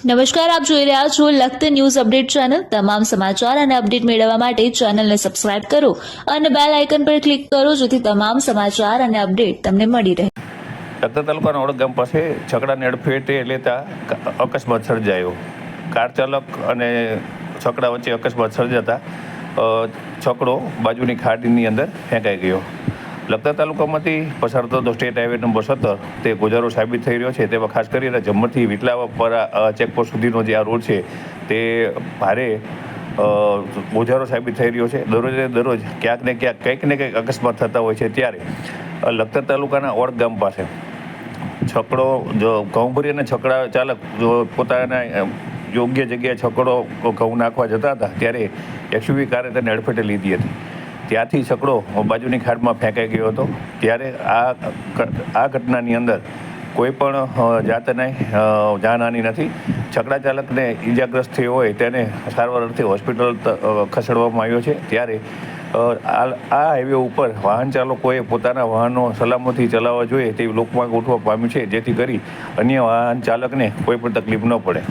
નમસ્કાર, આપ જોઈ રહ્યા છો લખત ન્યૂઝ અપડેટ ચેનલ। તમામ સમાચાર અને અપડેટ મેળવવા માટે ચેનલને સબસ્ક્રાઇબ કરો અને બેલ આઇકન પર ક્લિક કરો, જેથી તમામ સમાચાર અને અપડેટ તમને મળી રહે। લખતર તાલુકાના ઓળખ ગામ પાસે છકડાને અડફેટે લેતા અકસ્માત સર્જાયો। કાર ચાલક અને છકડા વચ્ચે અકસ્માત સર્જાતા છકડો બાજુની ખાડીની અંદર ફેંકાઈ ગયો। લખતર તાલુકામાંથી પસાર થતો સ્ટેટ હાઈવે નંબર 17 તે ગોજારો સાબિત થઈ રહ્યો છે। તેમાં ખાસ કરીને જમ્મરથી વિટલાપરા ચેકપોસ્ટ સુધીનો જે આ રોડ છે તે ભારે ગોજારો સાબિત થઈ રહ્યો છે। દરરોજ ક્યાંક ને કંઈક અકસ્માત થતા હોય છે। ત્યારે લખતર તાલુકાના ઓળખ ગામ પાસે છકડો ઘઉં ભરી અને છકડા ચાલક પોતાના યોગ્ય જગ્યાએ છકડો ઘઉં નાખવા જતા હતા, ત્યારે એસયુવી કારે તેને અડફેટે લીધી હતી। ત્યાંથી છકડો બાજુની ખાડમાં ફેંકાઈ ગયો હતો। ત્યારે આ ઘટનાની અંદર કોઈ પણ જાતને જાનહાનિ નથી। છકડા ચાલકને ઈજાગ્રસ્ત થયો હોય તેને સારવાર અર્થે હોસ્પિટલ ખસેડવામાં આવ્યો છે। ત્યારે આ હાઈવે ઉપર વાહન ચાલકોએ પોતાના વાહનો સલામતી ચલાવવા જોઈએ તેવી લોકમાંગ ઉઠવા પામ્યું છે, જેથી કરી અન્ય વાહન ચાલકને કોઈ પણ તકલીફ ન પડે।